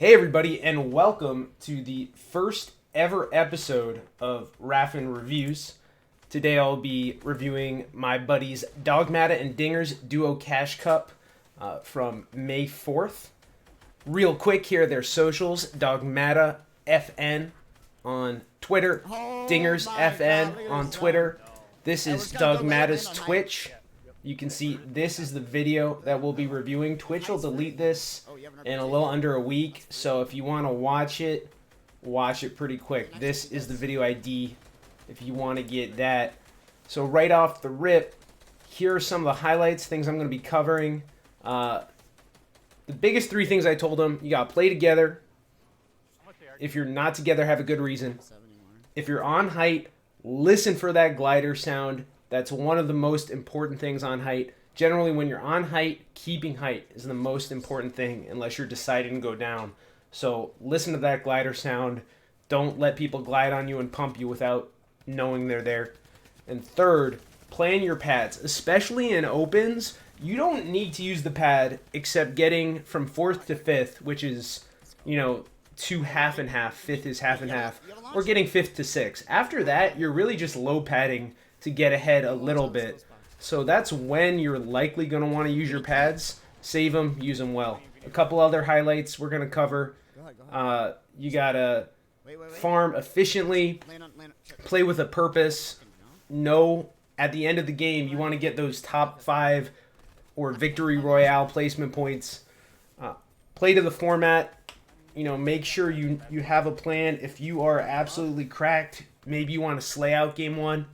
Hey everybody, and welcome to the first ever episode of Raphan Reviews. Today I'll be reviewing my buddies Dogmatta and Dinger's Duo Cash Cup from May 4th. Real quick here, their socials: Dogmatta FN on Twitter, Dinger's FN on Twitter. This is Dogmatta's Twitch. You can see this is the video that we'll be reviewing. Twitch will delete this in a little under a week, so if you want to watch it pretty quick. This is the video ID if you want to get that. So right off the rip, here are some of the highlights, things I'm going to be covering. The biggest three things I told them: you got to play together. If you're not together, have a good reason. If you're on height, listen for that glider sound. That's one of the most important things on height. Generally, when you're on height, keeping height is the most important thing unless you're deciding to go down. So listen to that glider sound. Don't let people glide on you and pump you without knowing they're there. And third, plan your pads. Especially in opens, you don't need to use the pad except getting from 4th to 5th, which is, two half and half. 5th is half and half. Or getting 5th to 6th. After that, you're really just low padding to get ahead a little bit. So that's when you're likely going to want to use your pads. Save them, use them well. A couple other highlights we're going to cover. You got to farm efficiently, play with a purpose. Know at the end of the game you want to get those top 5 or victory royale placement points. Play to the format. Make sure you have a plan. If you are absolutely cracked, maybe you want to slay out game 1.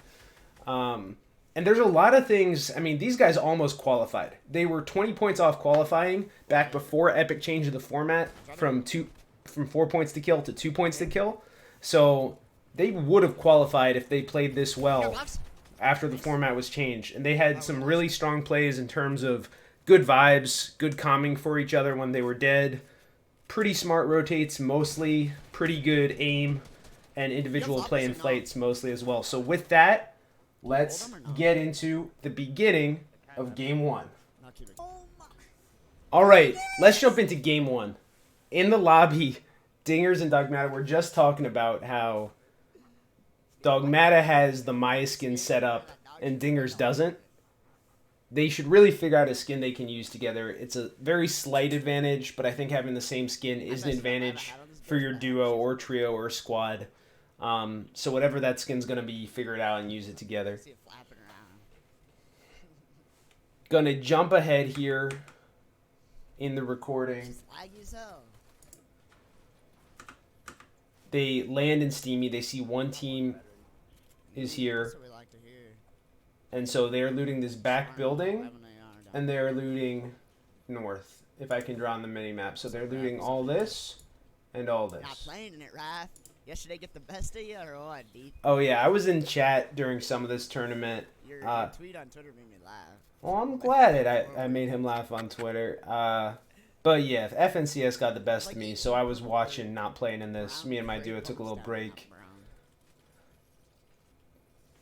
And there's a lot of things. I mean, these guys almost qualified. They were 20 points off qualifying back before Epic changed the format from 4 points to kill to 2 points to kill. So they would have qualified if they played this well after the format was changed. And they had some really strong plays in terms of good vibes, good calming for each other when they were dead, pretty smart rotates mostly, pretty good aim, and individual play in fights mostly as well. So with that, let's get into the beginning of Game 1. Alright, let's jump into Game 1. In the lobby, Dingers and Dogmatta were just talking about how Dogmatta has the Maya skin set up and Dingers doesn't. They should really figure out a skin they can use together. It's a very slight advantage, but I think having the same skin is an advantage for your duo or trio or squad. So whatever that skin's going to be, figure it out and use it together. Gonna jump ahead here in the recording. They land in Steamy. They see one team is here. And so they're looting this back building. And they're looting north, if I can draw on the mini-map. So they're looting all this and all this. Not playing in it, Raph. Yesterday get the best of you or what, dude? Oh yeah, I was in chat during some of this tournament. Your tweet on Twitter made me laugh. Well, I'm glad I made him laugh on Twitter. But yeah, FNCS got the best of me, so I was watching, not playing in this. Me and my duo took a little break.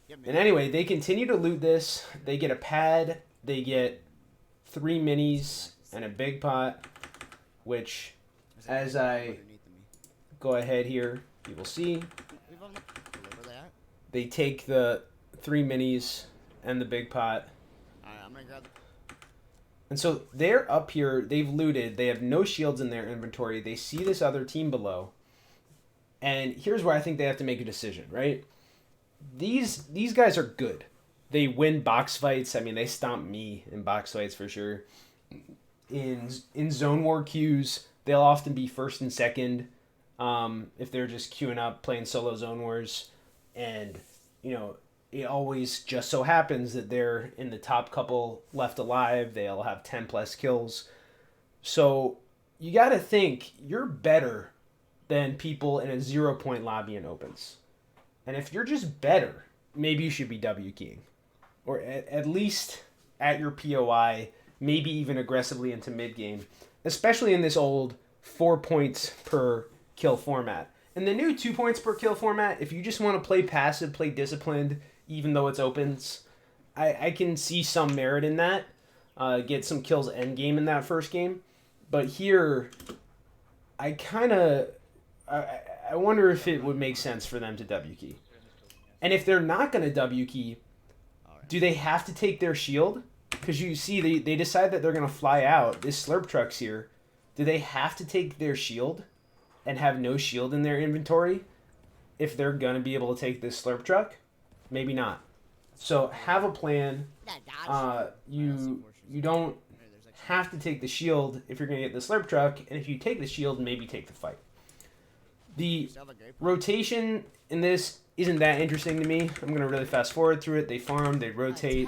And anyway, they continue to loot this. They get a pad. They get 3 minis and a big pot, which, as I go ahead here, you will see they take the 3 minis and the big pot. And so they're up here. They've looted. They have no shields in their inventory. They see this other team below. And here's where I think they have to make a decision, right? These guys are good. They win box fights. I mean, they stomp me in box fights for sure. In zone war queues, they'll often be first and second. If they're just queuing up, playing solo zone wars. And, it always just so happens that they're in the top couple left alive. They'll have 10 plus kills. So you got to think you're better than people in a 0-point lobby in opens. And if you're just better, maybe you should be W keying. Or at least at your POI, maybe even aggressively into mid game. Especially in this old 4 points per kill format. In the new 2 points per kill format, if you just want to play passive, play disciplined, even though it's opens, I can see some merit in that. Get some kills end game in that first game. But here, I kind of I wonder if it would make sense for them to W key. And if they're not going to W key, do they have to take their shield? Because you see, they decide that they're going to fly out. This slurp truck's here. Do they have to take their shield and have no shield in their inventory if they're going to be able to take this slurp truck? Maybe not. So have a plan. You don't have to take the shield if you're going to get the slurp truck. And if you take the shield, maybe take the fight. The rotation in this isn't that interesting to me. I'm going to really fast forward through it. They farm, they rotate,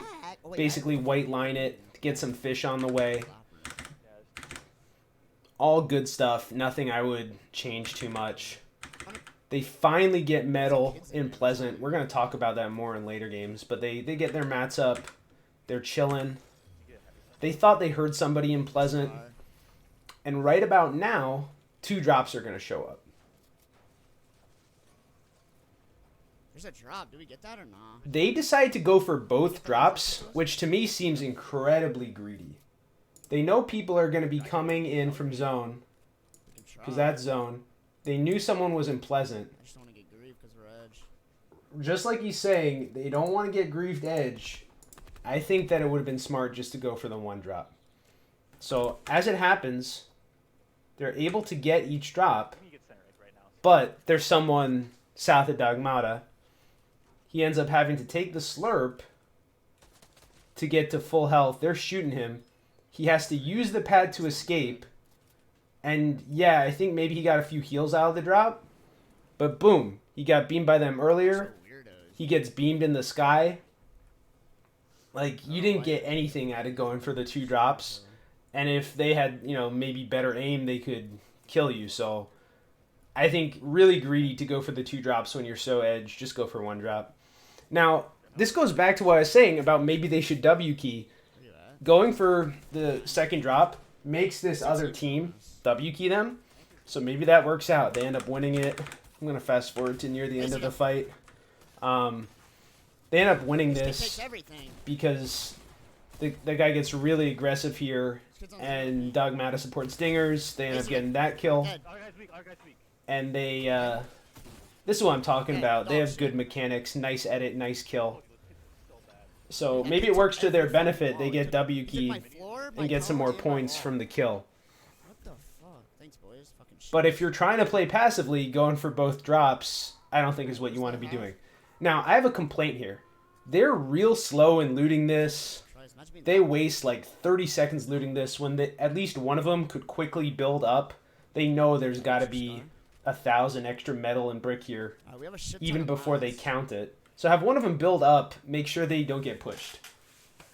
basically white line it to get some fish on the way. All good stuff. Nothing I would change too much. They finally get metal in Pleasant. We're going to talk about that more in later games. But they get their mats up. They're chilling. They thought they heard somebody in Pleasant. And right about now, 2 drops are going to show up. There's a drop. Do we get that or not? They decide to go for both drops, which to me seems incredibly greedy. They know people are going to be coming in from zone, because that's zone. They knew someone was in Pleasant. I just don't want to get griefed because we're edge. Just like he's saying, they don't want to get griefed edge. I think that it would have been smart just to go for the 1 drop. So, as it happens, they're able to get each drop, but there's someone south of Dogmatta. He ends up having to take the slurp to get to full health. They're shooting him. He has to use the pad to escape. And yeah, I think maybe he got a few heals out of the drop. But boom, he got beamed by them earlier. He gets beamed in the sky. Like, you didn't get anything out of going for the 2 drops. And if they had, maybe better aim, they could kill you. So I think really greedy to go for the 2 drops when you're so edge. Just go for 1 drop. Now, this goes back to what I was saying about maybe they should W key. Going for the 2nd drop makes this other team W key them. So maybe that works out. They end up winning it. I'm going to fast forward to near the end of the fight. They end up winning this because the guy gets really aggressive here. And Dogmatta supports Dingers. They end up getting that kill. And they... this is what I'm talking about. They have good mechanics. Nice edit. Nice kill. So maybe it works to their benefit. They get W key and get some more points from the kill. What the fuck? Thanks, boys. Fucking shit. But if you're trying to play passively, going for both drops, I don't think is what you want to be doing. Now, I have a complaint here. They're real slow in looting this. They waste like 30 seconds looting this when at least one of them could quickly build up. They know there's got to be 1,000 extra metal and brick here, even before they count it. So have one of them build up, make sure they don't get pushed.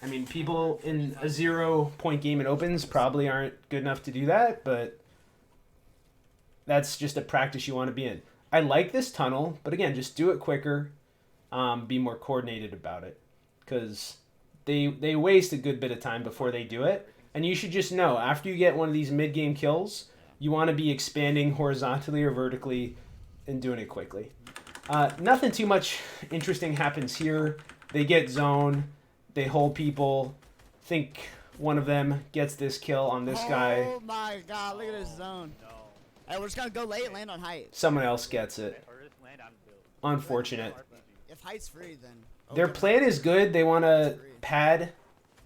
I mean, people in a 0-point game in opens probably aren't good enough to do that, but that's just a practice you want to be in. I like this tunnel, but again, just do it quicker, be more coordinated about it, because they waste a good bit of time before they do it, and you should just know, after you get one of these mid-game kills, you want to be expanding horizontally or vertically and doing it quickly. Nothing too much interesting happens here. They get zone. They hold people. Think one of them gets this kill on this guy. Oh my god, look at this zone. Hey, we're just going to go late and land on height. Someone else gets it. Unfortunate. If height's free, then... Their plan is good. They want to pad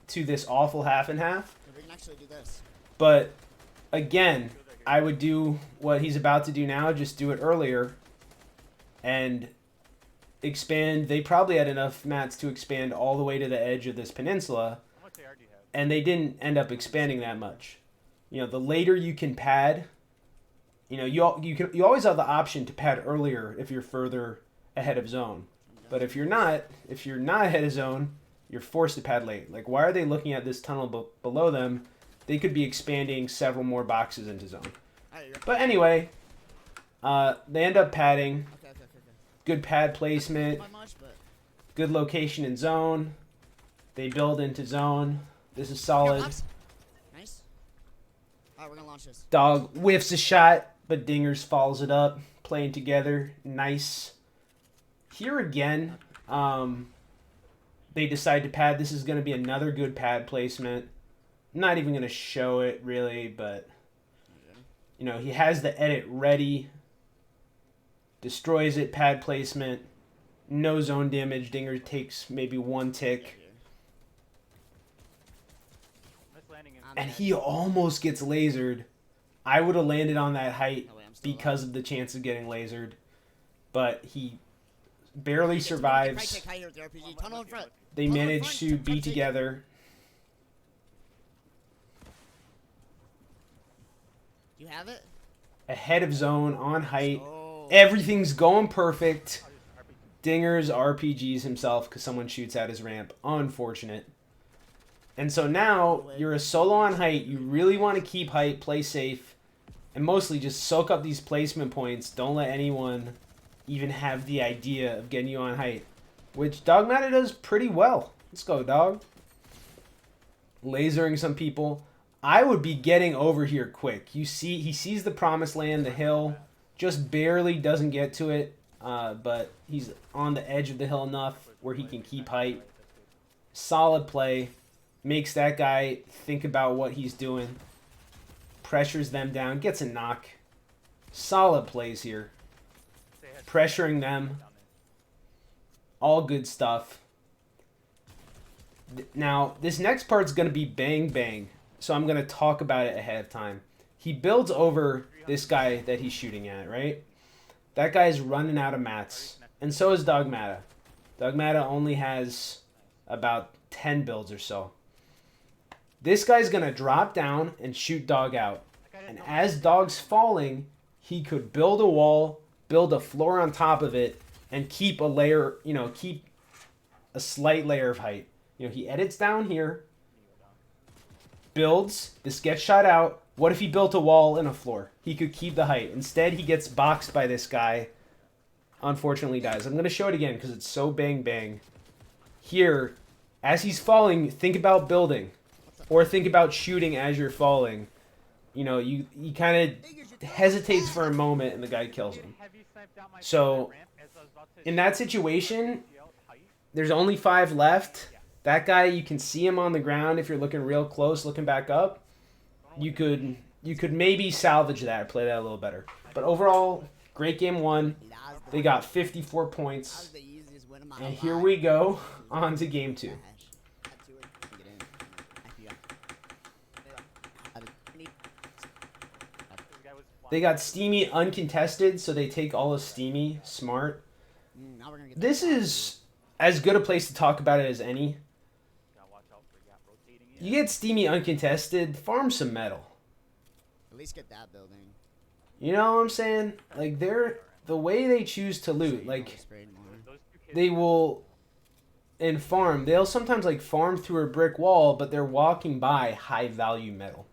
to this awful half and half. We can actually do this. But, again, I would do what he's about to do now. Just do it earlier. And expand. They probably had enough mats to expand all the way to the edge of this peninsula. And they didn't end up expanding that much. The later you can pad, you always have the option to pad earlier if you're further ahead of zone. But if you're not ahead of zone, you're forced to pad late. Like, why are they looking at this tunnel below them? They could be expanding several more boxes into zone. But anyway, they end up padding. Good pad placement. Good location in zone. They build into zone. This is solid. Nice. Alright, we're gonna launch this. Dog whiffs a shot, but Dingers follows it up. Playing together. Nice. Here again, they decide to pad. This is going to be another good pad placement. I'm not even going to show it, really, but You know, he has the edit ready. Destroys it, pad placement. No zone damage. Dinger takes maybe 1 tick. And he almost gets lasered. I would have landed on that height because of the chance of getting lasered. But he barely survives. They manage to be together. You have it? Ahead of zone, on height. Everything's going perfect. Dinger's RPGs himself because someone shoots at his ramp. Unfortunate. And so now you're a solo on height. You really want to keep height, play safe, and mostly just soak up these placement points. Don't let anyone even have the idea of getting you on height, which Dogmatta does pretty well. Let's go, dog. Lasering some people. I would be getting over here quick. You see, he sees the promised land, the hill, just barely doesn't get to it, but he's on the edge of the hill enough where he can keep height. Solid play. Makes that guy think about what he's doing. Pressures them down. Gets a knock. Solid plays here. Pressuring them. All good stuff. Now, this next part's going to be bang bang. So I'm going to talk about it ahead of time. He builds over this guy that he's shooting at, right? That guy's running out of mats. And so is Dogmatta. Dogmatta only has about 10 builds or so. This guy's going to drop down and shoot Dog out. And as Dog's falling, he could build a wall, build a floor on top of it, and keep a layer, you know, keep a slight layer of height. You know, he edits down here, builds, this gets shot out. What if he built a wall and a floor? He could keep the height. Instead, he gets boxed by this guy. Unfortunately dies. I'm going to show it again because it's so bang bang. Here, as he's falling, think about building. Or think about shooting as you're falling. You know, he kind of hesitates for a moment and the guy kills him. So, in that situation, there's only 5 left. That guy, you can see him on the ground if you're looking real close, looking back up. You could maybe salvage that, play that a little better. But overall, great game 1. They got 54 points. And here we go on to game 2. They got Steamy uncontested, so they take all of Steamy. Smart. This is as good a place to talk about it as any. You get Steamy uncontested, farm some metal. At least get that building. You know what I'm saying? Like, the way they choose to loot, like, they will, and farm, they'll sometimes, like, farm through a brick wall, but they're walking by high-value metal.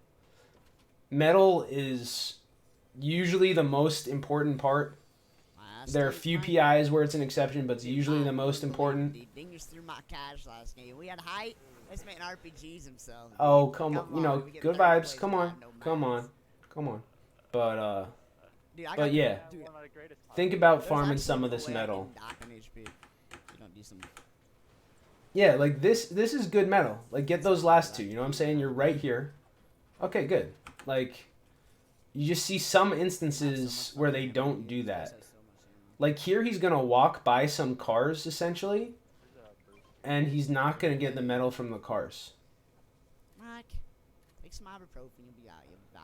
Metal is usually the most important part. There are a few PIs where it's an exception, but it's usually the most important. We had height. Let's make RPGs himself. Oh, come on. You know, good vibes. Come on. Come on. Come on. But yeah. Think about farming some of this metal. Yeah, like this is good metal. Like, get those last 2. You know what I'm saying? You're right here. Okay, good. Like, you just see some instances where they don't do that. Like here, he's going to walk by some cars, essentially, and he's not going to get the metal from the cars. Mark, take some ibuprofen, you'll be out. You'll die.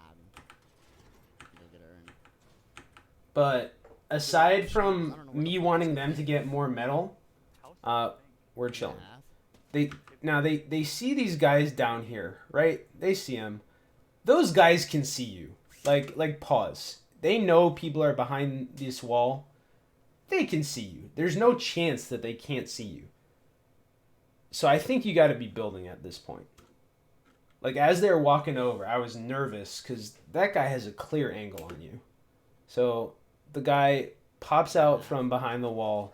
But aside from me wanting them to get more metal, we're chilling. They see these guys down here, right? They see them. Those guys can see you. Like pause. They know people are behind this wall. They can see you. There's no chance that they can't see you. So I think you got to be building at this point. Like, as they're walking over, I was nervous because that guy has a clear angle on you. So the guy pops out from behind the wall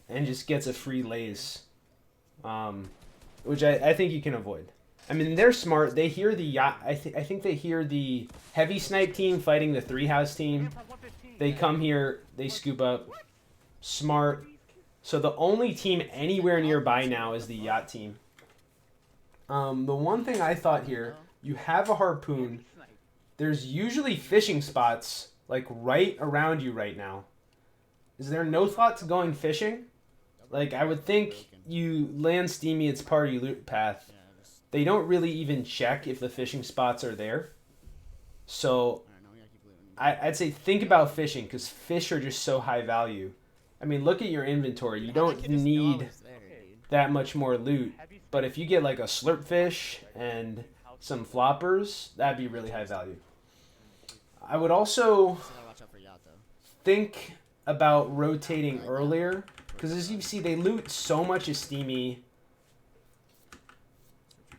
and just gets a free laze, which I think you can avoid. I mean, they're smart. They hear the yacht. I think they hear the heavy snipe team fighting the 3-house team. They come here. They scoop up. Smart. So the only team anywhere nearby now is the yacht team. The one thing I thought here, you have a harpoon. there's usually fishing spots like right around you right now. Is there no thought to going fishing? Like, I would think you land Steamy, it's part of your loot path. They don't really even check if the fishing spots are there. So, I'd say think about fishing, because fish are just so high value. I mean, look at your inventory. You don't need that much more loot. But if you get like a slurp fish and some floppers, that'd be really high value. I would also think about rotating earlier, because as you see, they loot so much of Steamy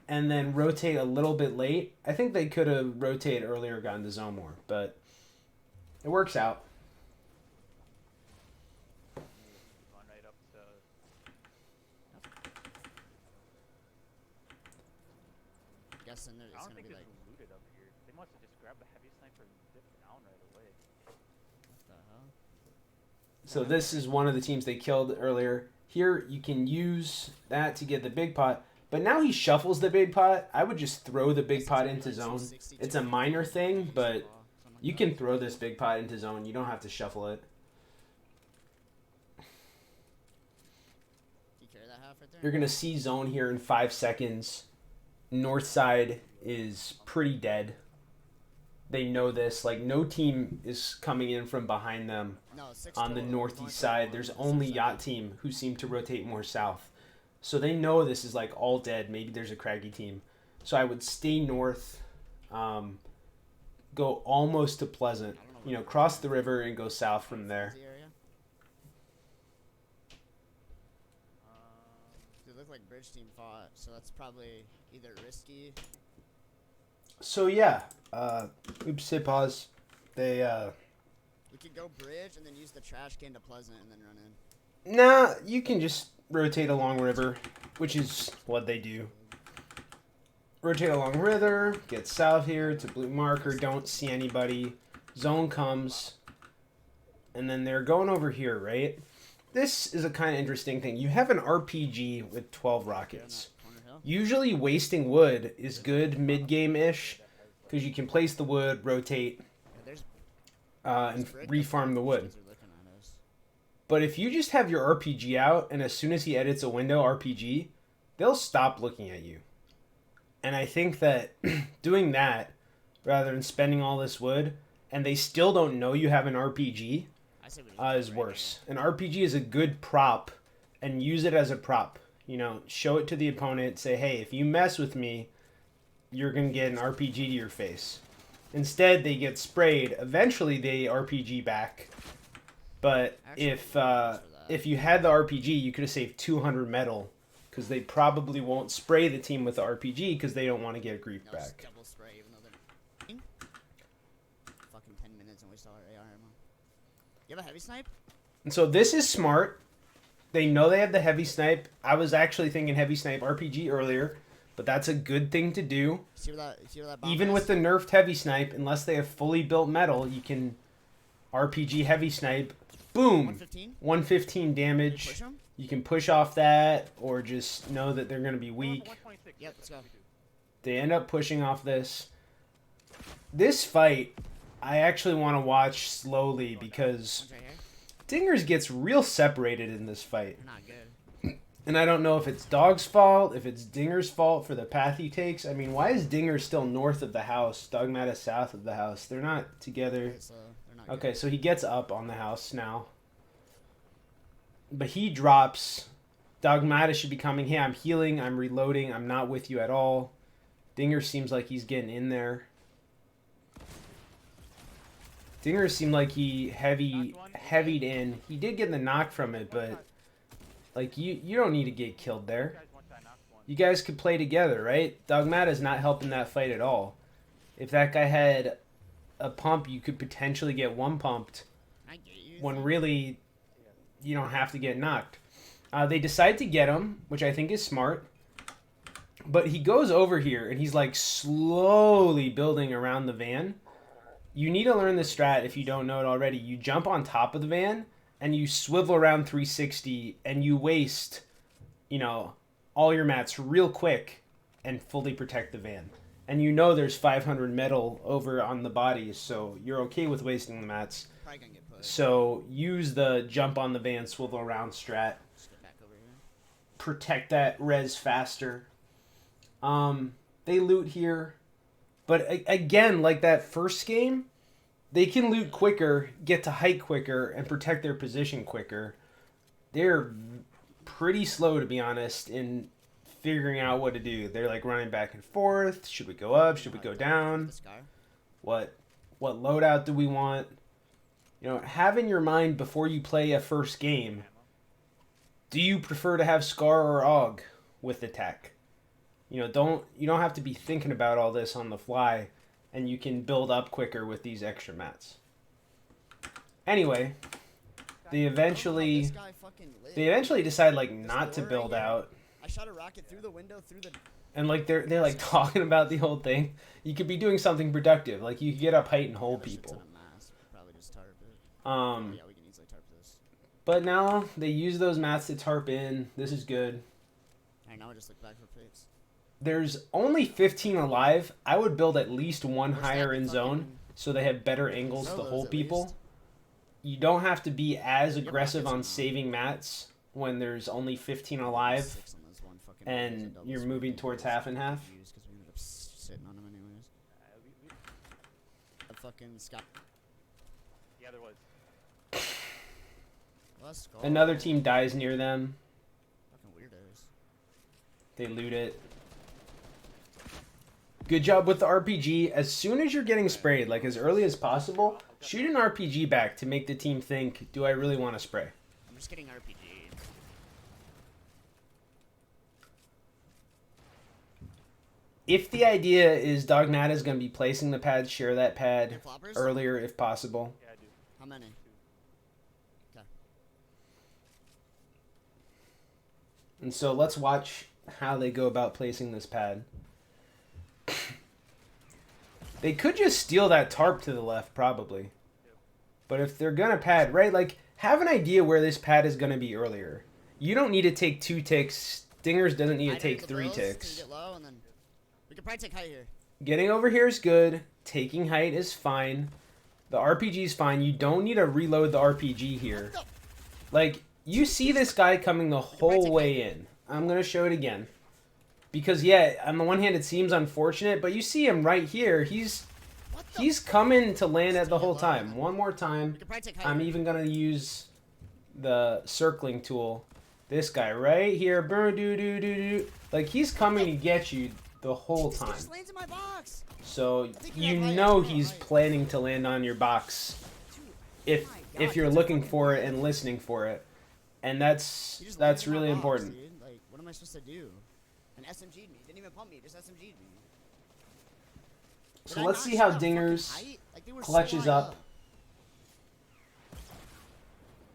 and then rotate a little bit late. I think they could have rotated earlier, gotten to zone more, but it works out. Guessing it's I don't gonna think be it's like, looted up here. They must have just grabbed the heavy sniper and dipped down right away. what the hell? So this is one of the teams they killed earlier. Here you can use that to get the big pot, but now he shuffles the big pot. I would just throw the big pot into zone. It's a minor thing, but you can throw this big pot into zone. You don't have to shuffle it. You carry that half right there? You're going to see zone here in 5 seconds. North side is pretty dead. They know this. Like, no team is coming in from behind them on the northeast side. There's only Yacht Team who seem to rotate more south. So they know this is like all dead. Maybe there's a craggy team. So I would stay north, go almost to Pleasant, you know, cross the river and go south from there. It looked like Bridge Team fought, so that's probably either risky. So yeah, oops, hit pause. They We could go Bridge and then use the trash can to Pleasant and then run in. nah, you can just rotate along river, which is what they do. Rotate along river, get south here to blue marker, don't see anybody. Zone comes, and then they're going over here, right? This is a kind of interesting thing. You have an RPG with 12 rockets. Usually wasting wood is good mid-game-ish, because you can place the wood, rotate, and refarm the wood. But if you just have your RPG out, and as soon as he edits a window RPG, they'll stop looking at you. And I think that doing that, rather than spending all this wood, and they still don't know you have an RPG, is worse. An RPG is a good prop, and use it as a prop. You know, show it to the opponent, say, hey, if you mess with me, you're going to get an RPG to your face. Instead, they get sprayed. Eventually, they RPG back. But if you had the RPG, you could have saved 200 metal, because they probably won't spray the team with the RPG because they don't want to get grief back. Double spray, even though they're fucking 10 minutes and we saw our AR ammo. You have a heavy snipe? And so this is smart. They know they have the heavy snipe. I was actually thinking heavy snipe RPG earlier, but that's a good thing to do. See where that bomb Even is? with the nerfed heavy snipe, unless they have fully built metal, you can RPG heavy snipe. Boom! 115? 115 damage. Push 'em? You can push off that, or just know that they're going to be weak. Yep, let's go. They end up pushing off this. This fight, I actually want to watch slowly because One's right here. Dingers gets real separated in this fight. They're not good. And I don't know if it's Dog's fault, if it's Dinger's fault for the path he takes. I mean, why is Dinger still north of the house? Dogmatta south of the house. They're not together. They're not Okay, so he gets up on the house now. But he drops. Dogmatta should be coming. Hey, I'm healing. I'm reloading. I'm not with you at all. Dinger seems like he's getting in there. Dinger seemed like he heavied in. He did get the knock from it, but like you don't need to get killed there. You guys could play together, right? Dogmatta's not helping that fight at all. If that guy had a pump, you could potentially get one pumped. I get you. When really you don't have to get knocked. They decide to get him, which I think is smart. But he goes over here and he's like slowly building around the van. You need to learn this strat if you don't know it already. You jump on top of the van and you swivel around 360 and you waste, you know, all your mats real quick and fully protect the van. and you know there's 500 metal over on the bodies, so you're okay with wasting the mats. Probably gonna get pushed. So use the jump on the van, swivel around strat. Just get back over here. Protect that res faster. They loot here, but again, like that first game, they can loot quicker, get to height quicker, and protect their position quicker. They're pretty slow, to be honest, in figuring out what to do. They're like running back and forth. Should we go up? Should we go down? This guy. What loadout do we want? You know, have in your mind before you play a first game, do you prefer to have Scar or AUG with attack? You know, you don't have to be thinking about all this on the fly, and you can build up quicker with these extra mats. Anyway, they eventually This guy fucking lit. decide like not to build out, I shot a rocket through the window through the. and like they're like talking about the whole thing. You could be doing something productive, like you could get up height and hold people. Probably just tarp it. Um, We can easily tarp this. but now they use those mats to tarp in. This is good. Alright, now I just look back for pics. There's only 15 alive. I would build at least one Where's higher that in zone fucking- so they have better angles to Solos hold at people. least. You don't have to be as Your aggressive rockets on are saving mats when there's only 15 alive 6 on this one fucking and one, double you're swing moving and towards double half and swing half. confused 'cause we ended up sitting on him anyways. A fucking Scott. Yeah, there was. Let's go. Another team dies near them. Fucking weirdos. They loot it. Good job with the RPG. As soon as you're getting sprayed, like as early as possible, shoot an RPG back to make the team think, do I really want to spray? I'm just getting RPG. If the idea is Dogmatta is going to be placing the pad, share that pad Floppers? earlier if possible. Yeah, I do. How many? Okay. And so let's watch how they go about placing this pad. They could just steal that tarp to the left, probably. But if they're going to pad, right, like, have an idea where this pad is going to be earlier. You don't need to take 2 ticks. Dingers doesn't need to take 3 ticks. Get low and then we could probably take height here. Getting over here is good. Taking height is fine. The RPG is fine. You don't need to reload the RPG here. Like, you see this guy coming the whole way in. I'm going to show it again. Because, yeah, on the one hand, it seems unfortunate, but you see him right here. He's coming to land at the whole time. One more time. We could probably take height I'm here. even going to use the circling tool. This guy right here. Like, he's coming to get you the whole This guy time. just lands in my box. So think we you have height. know I don't know he's height. planning to land on your box Dude, if oh my if God, you're that's a looking fucking for it weirdo. and listening for it. And He that's just landed in my really box, important. Dude. Like, what am I supposed to do? And SMG'd me. Didn't even pump me. Just SMG'd me. So Did I let's not see shoot how that fucking Dingers height? Like, they were so clutches high up.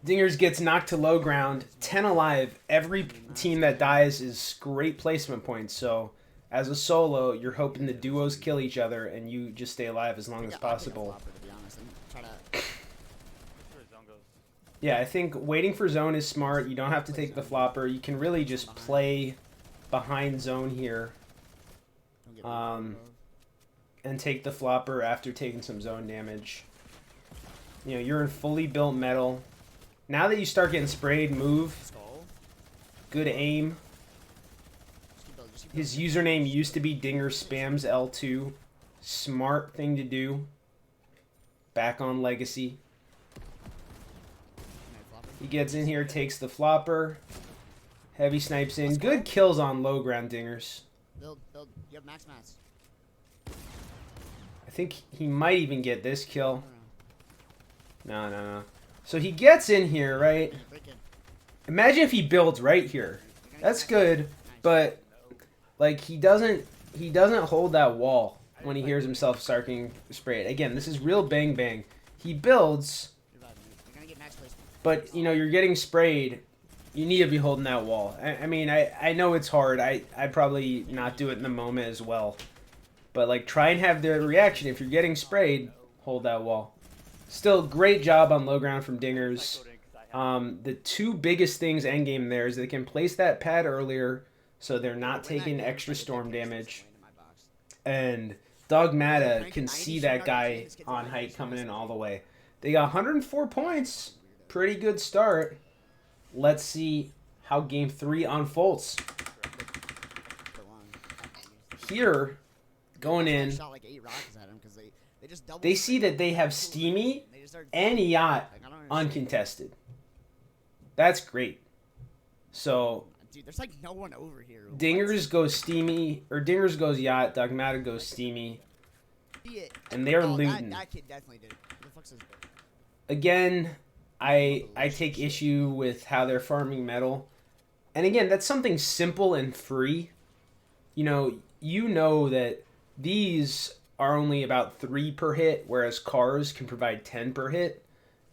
Dingers gets knocked to low ground, 10 alive. Every team that dies is great placement points. So as a solo, you're hoping the duos kill each other and you just stay alive as long as Yeah, I'll take a possible. flopper, to be honest, and try to. Make sure his zone goes. Yeah, I think waiting for zone is smart. You don't have to take the flopper. You can really just play behind zone here Don't get Um, bro. and take the flopper after taking some zone damage. You know, you're in fully built metal. Now that you start getting sprayed, move. Skull. Good aim. Just keep building, just keep His building. username used to be Dinger Spams L2. Smart thing to do. Back on Legacy. Alright, flopper. He gets in here, takes the flopper. Heavy snipes in. Good kills on low ground Dingers. Build. You have max mats. I think he might even get this kill. No. No. So he gets in here, right? Break in. Imagine if he builds right here. That's good, but like he doesn't hold that wall when he hears himself starting sprayed. Again, this is real bang bang. He builds, You're vibing. You're gonna get max placement. but you know you're getting sprayed. You need to be holding that wall. I mean, I know it's hard. I'd probably not do it in the moment as well, but like try and have the reaction. If you're getting sprayed, hold that wall. Still, great job on low ground from Dingers. The 2 biggest things endgame there is they can place that pad earlier so they're not taking extra storm damage. And Dogmatta can see that guy on height coming in all the way. They got 104 points. Pretty good start. Let's see how game 3 unfolds. Here, going in, Shot like 8 rockets at him 'cause they just double. they see that they have Steamy They just start- and Yacht Like, I don't understand. uncontested. That's great. So Dude, there's like no one over here. What? Dingers goes Steamy, or Dingers goes Yacht, Dogmatta goes Steamy, See it. and they're Oh, looting. That kid definitely did it. Who the fuck's this bitch? Again, I take issue with how they're farming metal. And again, that's something simple and free. You know that these are only about 3 per hit, whereas cars can provide 10 per hit.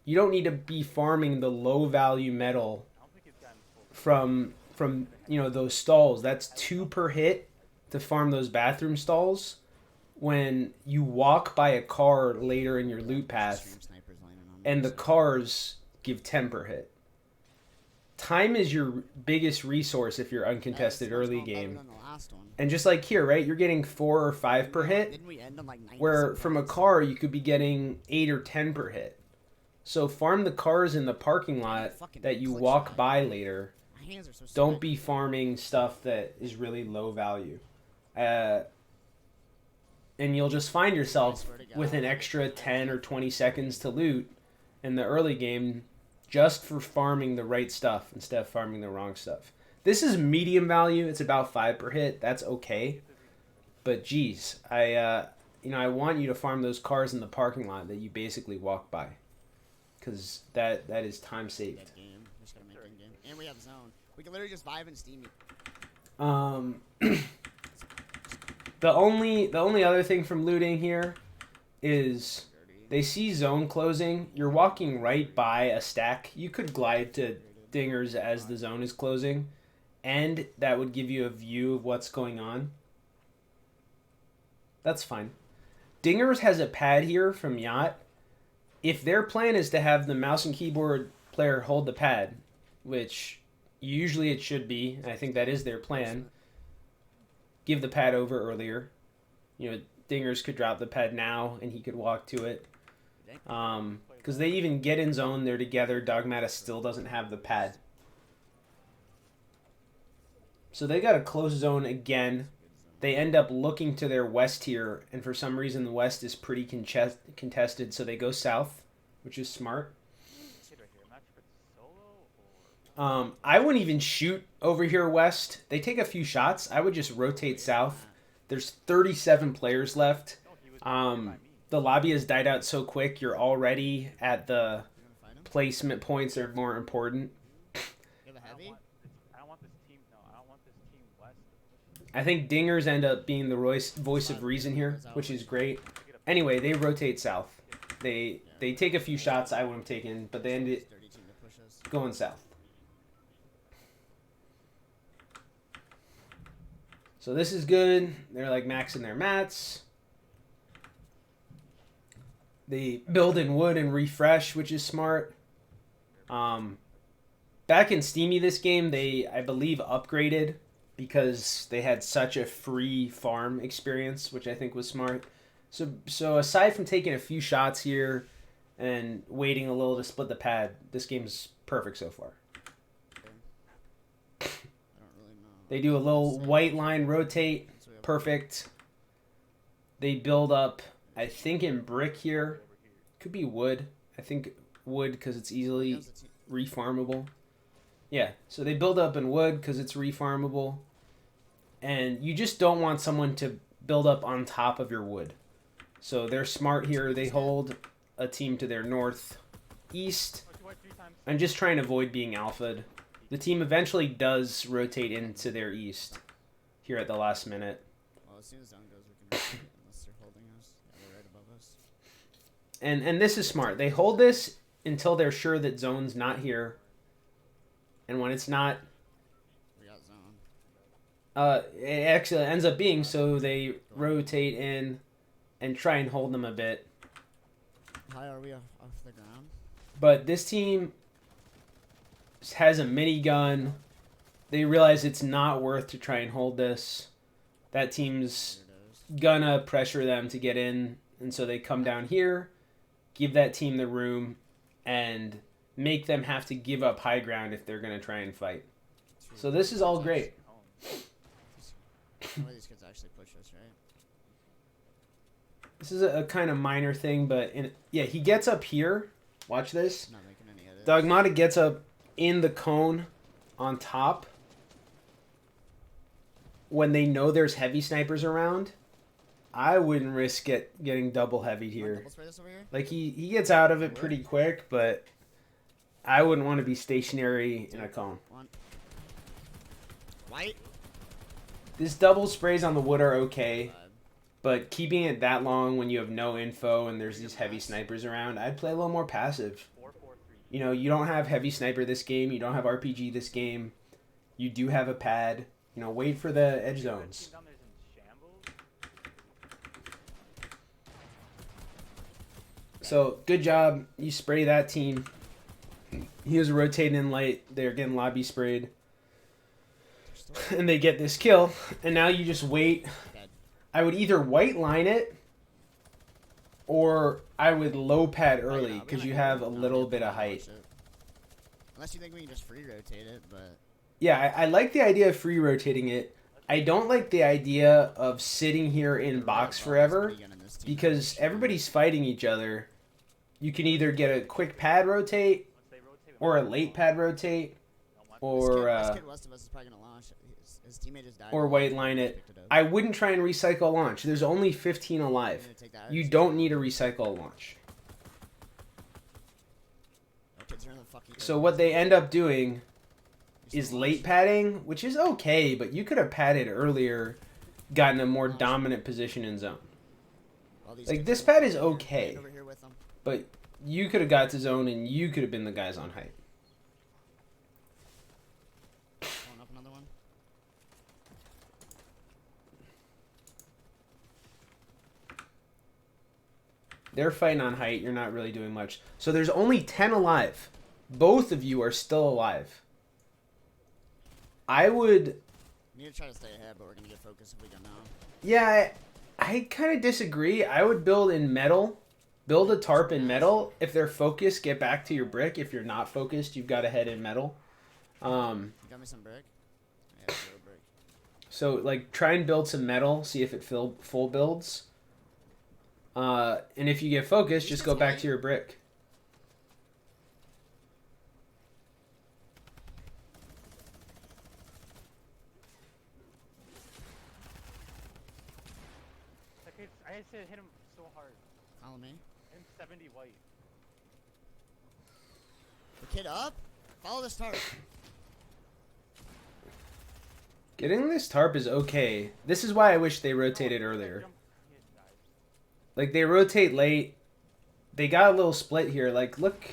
You don't need to be farming the low value metal I don't think he's gotten full. from those stalls. That's 2 per hit to farm those bathroom stalls. When you walk by a car later in your loot path, Stream snipers landing on me. and the cars give 10 per hit. Time is your biggest resource if you're uncontested That's early much better game. than the last one. And just like here, right, you're getting 4 or 5 per hit, Didn't we end on like 90 where some from a points? car you could be getting 8 or 10 per hit. So farm the cars in the parking lot that you walk by later. My hands are so Don't sweaty. be farming stuff that is really low value. And you'll just find yourself with an extra 10 or 20 seconds to loot in the early game just for farming the right stuff instead of farming the wrong stuff. This is medium value. It's about 5 per hit. That's okay. But geez, I want you to farm those cars in the parking lot that you basically walk by. Because that is time saved. Dead game. We just gotta make good game. And we have zone. We can literally just vibe and steam it. The only other thing from looting here is they see zone closing. You're walking right by a stack. You could glide to dingers as the zone is closing, and that would give you a view of what's going on. That's fine. Dingers has a pad here from Yacht. If their plan is to have the mouse and keyboard player hold the pad, which usually it should be, and I think that is their plan, give the pad over earlier. Dingers could drop the pad now, and he could walk to it. Because they even get in zone, they're together. Dogmatta still doesn't have the pad. So they got a close zone again. They end up looking to their west here, and for some reason the west is pretty contested, so they go south, which is smart. Kid right here. I'm not sure if it's solo or. I wouldn't even shoot over here west. They take a few shots. I would just rotate south. There's 37 players left. No, he was by me. The lobby has died out so quick, you're already at the You wanna fight him? placement points are more important. You have a I don't heavy? want this. I don't want this team. No, I don't want this team west to push. I think dingers end up being the voice of reason here, which is great. Anyway, they rotate south. They take a few shots I wouldn't have taken, but they end it Dirty team to push us. going south. So this is good. They're like maxing their mats. They build in wood and refresh, which is smart. Back in Steamy this game, they, I believe, upgraded because they had such a free farm experience, which I think was smart. So aside from taking a few shots here and waiting a little to split the pad, this game's perfect so far. I don't really know. They do a little white line rotate, So we have- perfect. They build up, I think, in brick here. Could be wood. I think wood because it's easily How's the team? refarmable. Yeah, so they build up in wood because it's refarmable. And you just don't want someone to build up on top of your wood. So they're smart here. They hold a team to their northeast. Oh, 2 3 times. I'm just trying to avoid being alpha'd. The team eventually does rotate into their east here at the last minute. Well, as soon as zone goes, we can unless they're holding us. Yeah, they're right above us. And this is smart. They hold this until they're sure that zone's not here. And when it's not, We got zone. it actually ends up being, so they rotate in and try and hold them a bit. How high are we off the ground? But this team has a minigun. They realize it's not worth to try and hold this. That team's Weirdos. gonna pressure them to get in, and so they come down here, give that team the room, and make them have to give up high ground if they're gonna try and fight. So this is all great. Some of these kids actually push us, right? This is a kind of minor thing, but yeah, he gets up here. Watch this. Not making any edits. Dogmatta gets up in the cone on top when they know there's heavy snipers around. I wouldn't risk getting double heavy here. Double spray this over here? Like he gets out of it pretty quick, but I wouldn't want to be stationary in a cone. One. White. This double sprays on the wood are okay, 5. but keeping it that long when you have no info and there's these heavy snipers around, I'd play a little more passive. 4, 4, 3. You know, you don't have heavy sniper this game, you don't have RPG this game, you do have a pad. You know, wait for the edge zones. Down there's in shambles. So, good job. You spray that team. He was rotating in light. They're getting lobby sprayed. And they get this kill. And now you just wait. Dead. I would either white line it, or I would low pad early, because you have a little bit of height. Unless you think we can just free rotate it, but... Yeah, I like the idea of free rotating it. I don't like the idea of sitting here in box forever, because everybody's fighting each other. You can either get a quick pad rotate, Once they rotate, or a late pad rotate, or This kid west of us is probably gonna launch. His teammate just died. or white line it. I wouldn't try and recycle a launch. There's only 15 alive. You don't need to recycle a launch. So what they end up doing is late padding, which is okay, but you could have padded earlier, gotten a more dominant position in zone. Like, this pad is okay, but you could have got to zone and you could have been the guys on height. Up another one. They're fighting on height, you're not really doing much. So there's only 10 alive. Both of you are still alive. I would... We need to try to stay ahead, but we're gonna get focused if we go now. Yeah, I kind of disagree. I would build in metal. Build a tarp in metal. If they're focused, get back to your brick. If you're not focused, you've got to head in metal. You got me some brick? Yeah, zero brick. So, like, try and build some metal. See if it full builds. And if you get focused, just go back to your brick. I just hit him so hard. Follow me. Hit him 70 white. The kid up? Follow this tarp. Getting this tarp is okay. This is why I wish they rotated earlier. Like, they rotate late. They got a little split here. Like, look.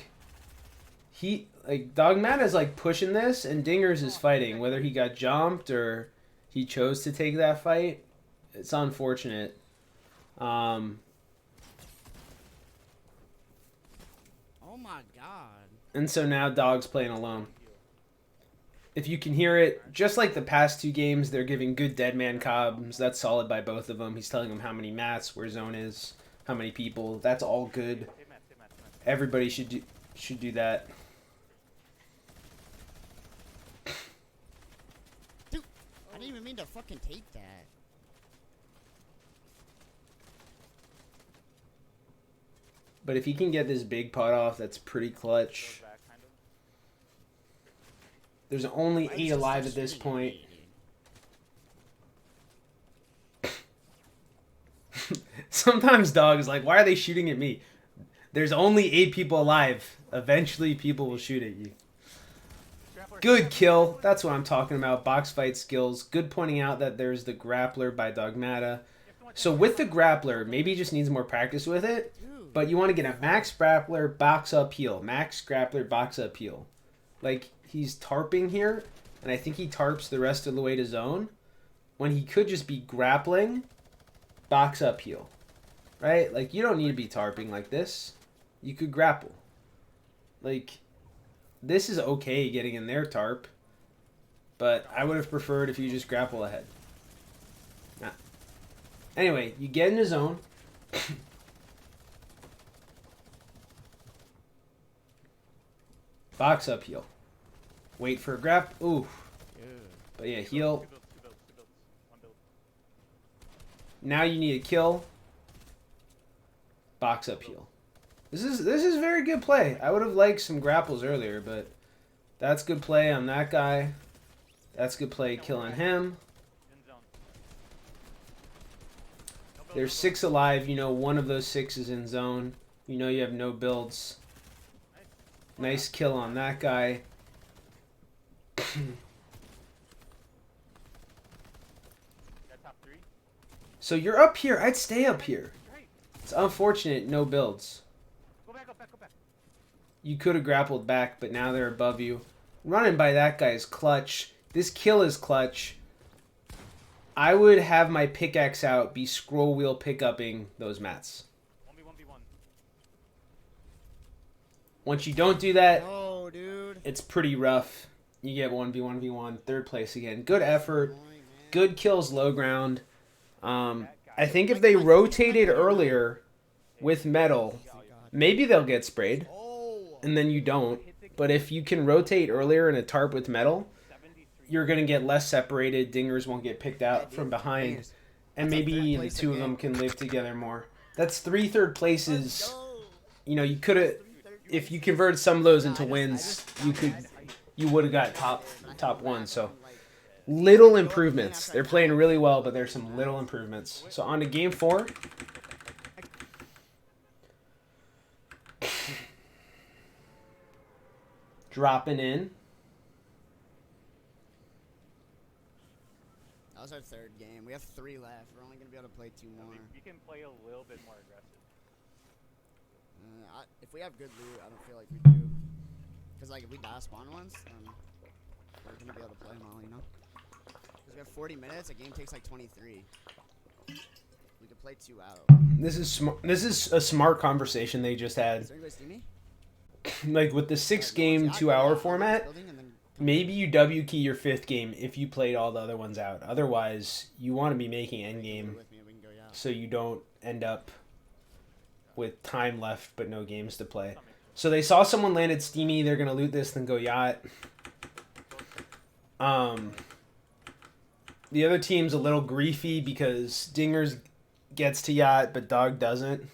Dogmatta's, like, pushing this, and Dingers is fighting. Whether he got jumped or he chose to take that fight, it's unfortunate. Oh my god. And so now Dog's playing alone. If you can hear it, just like the past two games, they're giving good dead man cobs. That's solid by both of them. He's telling them how many mats, where zone is, how many people. That's all good. Everybody should do that. Dude, I didn't even mean to fucking take that. But if he can get this big pot off, that's pretty clutch. There's only 8 alive at this point. Sometimes Dog is like, why are they shooting at me? There's only 8 people alive. Eventually people will shoot at you. Good kill. That's what I'm talking about. Box fight skills. Good pointing out that there's the grappler by Dogmatta. So with the grappler, maybe he just needs more practice with it. But you want to get a max grappler, box up heal. Max grappler, box up heal. Like, he's tarping here, and I think he tarps the rest of the way to zone, when he could just be grappling, box up heal. Right? Like, you don't need to be tarping like this. You could grapple. Like, this is okay getting in their tarp, but I would have preferred if you just grapple ahead. Anyway, you get in the zone. Box up, heal. Wait for a grab. Ooh. But yeah, heal. Two builds. One build. Now you need a kill. Box up, heal. This is very good play. I would have liked some grapples earlier, but that's good play on that guy. That's good play killing him. In zone. No build, There's no 6 alive. You know one of those 6 is in zone. You know you have no builds. build. Nice kill on that guy. Got top 3. So you're up here. I'd stay up here. Great. It's unfortunate, no builds. Go back. You could have grappled back, but now they're above you. Running by that guy is clutch. This kill is clutch. I would have my pickaxe out, be scroll wheel pick-upping those mats. 1v1v1. Once you don't do that, No, dude. it's pretty rough. You get 1v1v1, third place again. Good effort. Annoying, man. Good kills low ground. I think if they rotated earlier with metal, Oh, God. maybe they'll get sprayed, Oh. and then you don't. But if you can rotate earlier in a tarp with metal, 73. you're going to get less separated. Dingers won't get picked out from behind. Dangers. And That's like maybe third the place two of again. them can live together more. That's 3 third places. Let's go. You know, you could have, if you converted some of those into wins, you would have got top 1. So little improvements. They're playing really well, but there's some little improvements. So on to game 4. Dropping in. That was our third game. We have 3 left. We're only gonna be able to play 2 more. We can play a little bit more aggressive. If we have good loot, I don't feel like we do. Cause like if we die spawn once, we're gonna be able to play them all, you know. Cause we have 40 minutes. A game takes like 23. We could play 2 out. This is a smart conversation they just had. Is there anybody see me? Like with the 6-game, 2-hour format, maybe you W key your 5th game if you played all the other ones out. Otherwise, you want to be making endgame so you don't end up with time left but no games to play. So they saw someone landed Steamy. They're going to loot this, then go yacht. The other team's a little griefy because Dingers gets to yacht, but Dog doesn't.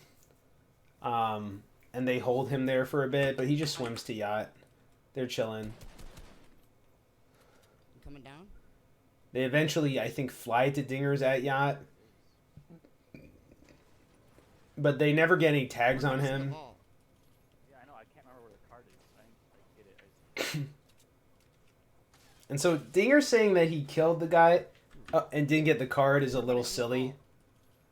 And they hold him there for a bit, but he just swims to yacht. They're chilling. You coming down? They eventually, I think, fly to Dingers at yacht. But they never get any tags on him. Yeah, I know. I can't remember where the card is. I get it. And so Dinger saying that he killed the guy and didn't get the card is a little silly.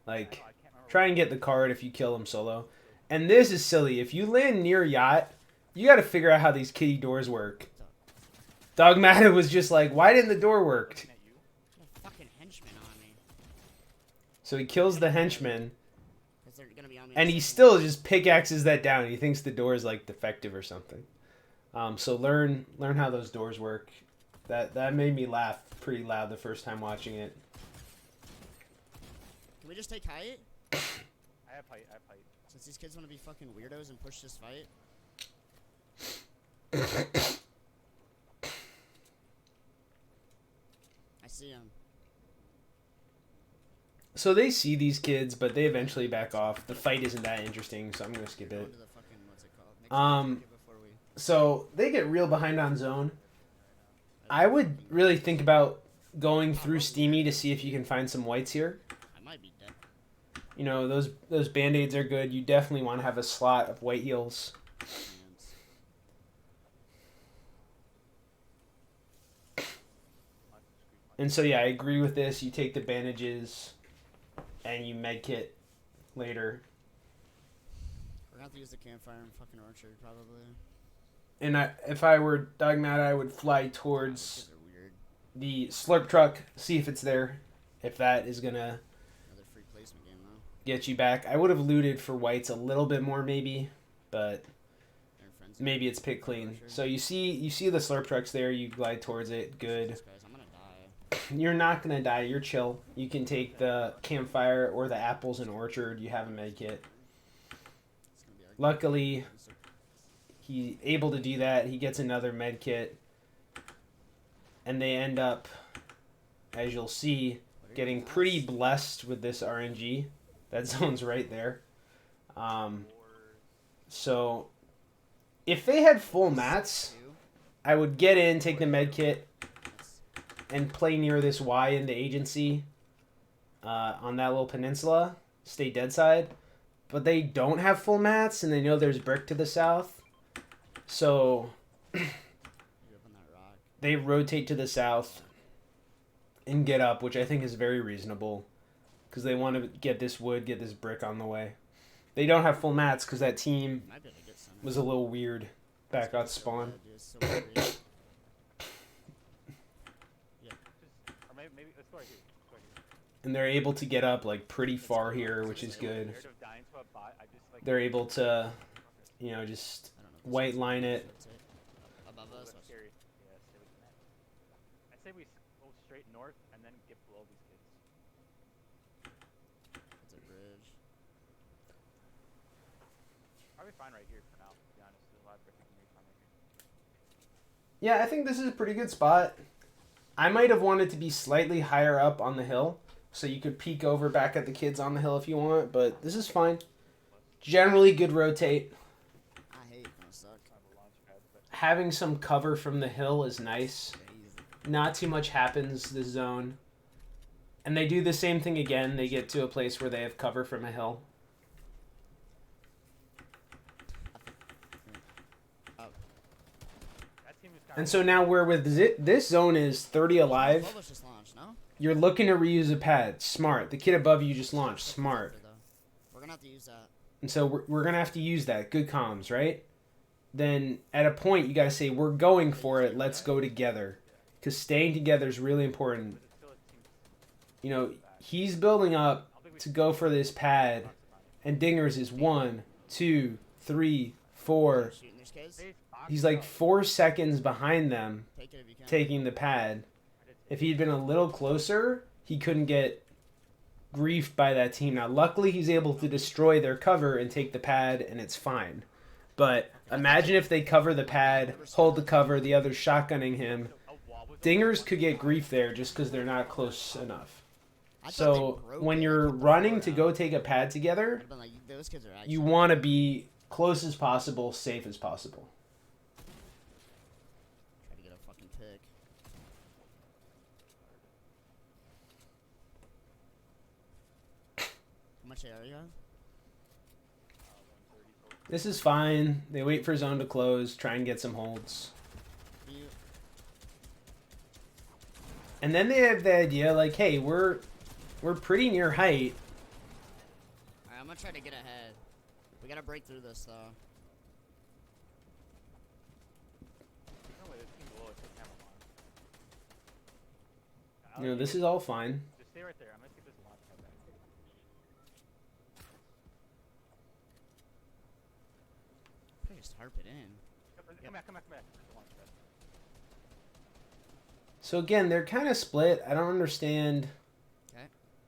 Like, try and get the card if you kill him solo. And this is silly. If you land near yacht, you got to figure out how these kitty doors work. Dogmatta was just like, why didn't the door work? Looking at you. There's a fucking henchman on me. So he kills the henchman, 'Cause they're gonna be on me. and he still just pickaxes that down. He thinks the door is like defective or something. So learn how those doors work. That made me laugh pretty loud the first time watching it. Can we just take height? I have height. Since these kids want to be fucking weirdos and push this fight. I see him. So they see these kids, but they eventually back off. The fight isn't that interesting, so I'm gonna skip Go it. into the fucking, what's it called? Next before we... So they get real behind on zone. I would really think about going through Steamy to see if you can find some whites here. I might be dead. You know, those band-aids are good. You definitely want to have a slot of white heals. Hands. And so yeah, I agree with this. You take the bandages and you medkit later. We're gonna have to use the campfire and fucking orchard probably. And if I were Dogmatta, I would fly These towards kids are weird. the slurp truck, see if it's there. If that is gonna Another free placement game though. get you back. I would have looted for whites a little bit more maybe, but They're friends. maybe it's pick clean. So you see the slurp trucks there, you glide towards it, good. Guys, I'm gonna die. You're not gonna die. You're chill. You can take the campfire or the apples and orchard. You have a med kit. It's gonna be our Luckily, he's able to do that. He gets another med kit. And they end up, as you'll see, getting pretty blessed with this RNG. That zone's right there. So, if they had full mats, I would get in, take the med kit, and play near this Y in the agency on that little peninsula. Stay dead side. But they don't have full mats, and they know there's brick to the south. So, they rotate to the south and get up, which I think is very reasonable. Because they want to get this wood, get this brick on the way. They don't have full mats because that team was a little weird back out spawn. And they're able to get up like pretty far here, which is good. They're able to, you know, just white line it. Above us. I say we go straight north and then get below these kids. It's a bridge. Probably fine right here for now, to be honest. There's a lot of brick we can make on right here. Yeah, I think this is a pretty good spot. I might have wanted to be slightly higher up on the hill, so you could peek over back at the kids on the hill if you want, but this is fine. Generally good rotate. I hate gonna suck. Having some cover from the hill is nice. Not too much happens this zone. And they do the same thing again. They get to a place where they have cover from a hill. And so now we're with this zone is 30 alive. Bubba's just launched, no? You're looking to reuse a pad. Smart. The kid above you just launched. Smart. We're gonna have to use that. And so we're going to have to use that. Good comms, right? Then at a point, you got to say, we're going for it. Let's go together. Because staying together is really important. You know, he's building up to go for this pad. And Dingers is 1, 2, 3, 4. Shooting these kids. He's like 4 seconds behind them Take it if you can. taking the pad. If he'd been a little closer, he couldn't get griefed by that team. Now, luckily, he's able to destroy their cover and take the pad, and it's fine. But imagine if they cover the pad, hold the cover, the other's shotgunning him. Dingers could get grief there just because they're not close enough. So when you're running to go take a pad together, Like, those kids are actually you want to be close as possible, safe as possible. try to get a fucking pick. How much AR you have? This is fine. They wait for zone to close, try and get some holds. You, And then they have the idea like, hey, we're pretty near height. Alright, I'm gonna try to get ahead. We gotta break through this though. You know, this is all fine. Just stay right there. I'm gonna see if this launch pad back. Probably just harp it in. Come back. Launch pad. So again, they're kind of split. I don't understand. Okay,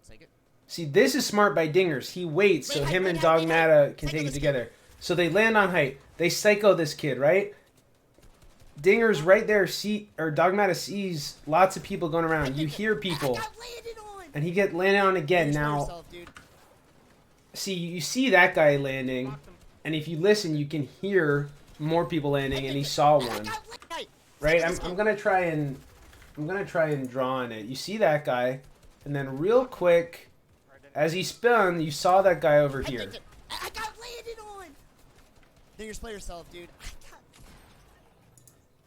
take it. See, this is smart by Dingers. He waits so him and Dogmatta can take it together. So they land on height. They psycho this kid, right? Dingers right there Dogmatta sees lots of people going around. You hear people. I got landed on! And he get landed on again. Just Now, yourself, dude. see, you see that guy landing. And if you listen, you can hear more people landing, and he saw one. Right? I'm gonna try and draw on it. You see that guy, and then real quick, as he spun, you saw that guy over here. I got landed on! Then you play yourself, dude.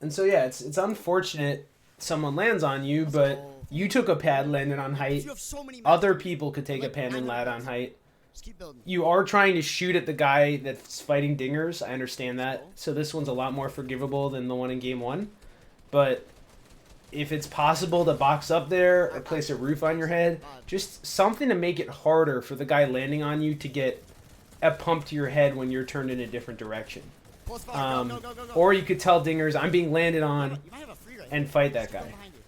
And so yeah, it's unfortunate someone lands on you, but you took a pad, landed on height. You have so many Other people could take a pad and land on height. Just keep building. You are trying to shoot at the guy that's fighting Dingers. I understand that. So this one's a lot more forgivable than the one in game 1. But if it's possible to box up there or place a roof on your head, just something to make it harder for the guy landing on you to get a pump to your head when you're turned in a different direction. Close fire. Go. Or you could tell Dingers, I'm being landed on, You might have a free right and here. fight that Just go guy. behind you.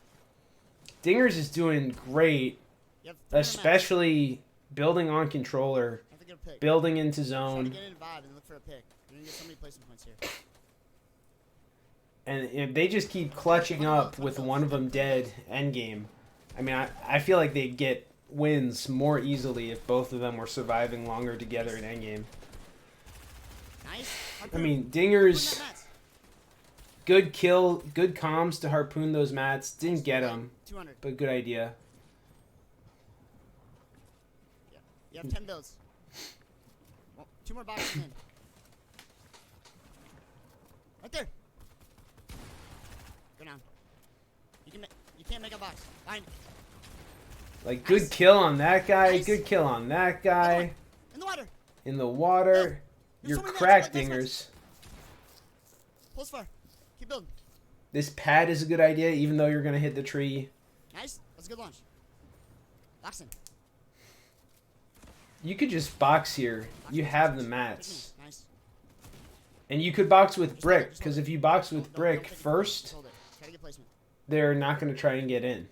Dingers is doing great, You have 300 mats. especially building on controller, I have to get a pick. building into Try to zone, get in vibe and look for a pick. You're gonna get so many placement points here. and if they just keep clutching up with one of them dead endgame. I mean, I feel like they'd get wins more easily if both of them were surviving longer together in endgame. Nice. I mean, Harpoon Dingers, that mats. good kill, good comms to harpoon those mats. Didn't get them, 200. but good idea. You have 10 builds. Well, 2 more boxes in. Right there. Go down. You can't make a box. Fine. Like, good kill on that guy, good kill on that guy. In the water. In the water, There's you're so many cracked, mats, Dingers. Pulse far. Keep building. This pad is a good idea, even though you're going to hit the tree. Nice. That's a good launch. Boxing. You could just box here. You have the mats. Nice. And you could box with Just hold it, brick, just because hold if you box with Don't brick take it. first, Just hold it. Try to get placement. they're not going to try and get in.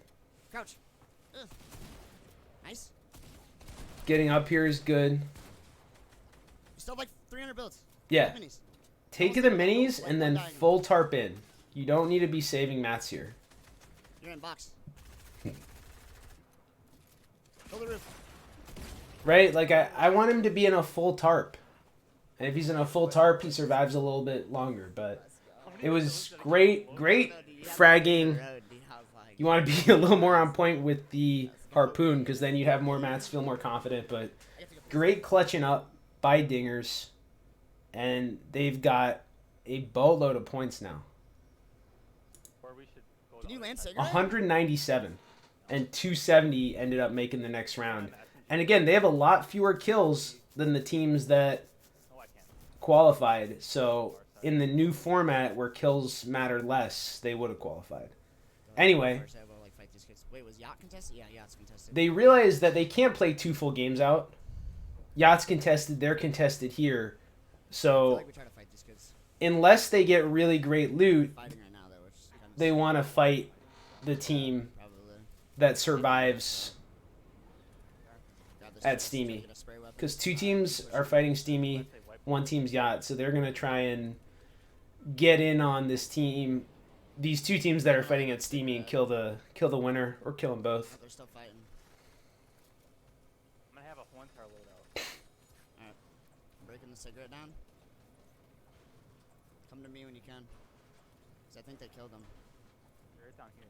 Crouch. Ugh. Nice. Getting up here is good. You still have like 300 builds. Yeah. Minis. Take the minis and then full tarp in. You don't need to be saving mats here. You're in box. Build the roof. Right? Like, I want him to be in a full tarp. And if he's in a full tarp, he survives a little bit longer. But it was great fragging. You want to be a little more on point with the harpoon, because then you have more mats, feel more confident. But great clutching up by Dingers. And they've got a boatload of points now. Or we should go Can to you land cigarette? 197. And 270 ended up making the next round. And again, they have a lot fewer kills than the teams that Oh, I can't. qualified. So in the new format where kills matter less, they would have qualified. Anyway. First, I will, like, fight these kids. Wait, was Yacht contested? Yeah, Yacht's contested. They realized that they can't play 2 full games out. Yacht's contested, they're contested here. I feel So like we try to fight these kids. unless they get really great loot, Fighting right now, though, which is kind of they want to fight the team probably. that survives Grab this at chest, Steamy. get a spray weapon. Because 2 teams are fighting Steamy, 1 team's Yacht. So they're going to try and get in on this team, these 2 teams that are fighting at Steamy, and kill the winner, or kill them both. They're still fighting. I'm gonna have a 1-star loadout. Alright. Breaking the cigarette down. Come to me when you can. Because I think they killed them. They're right down here.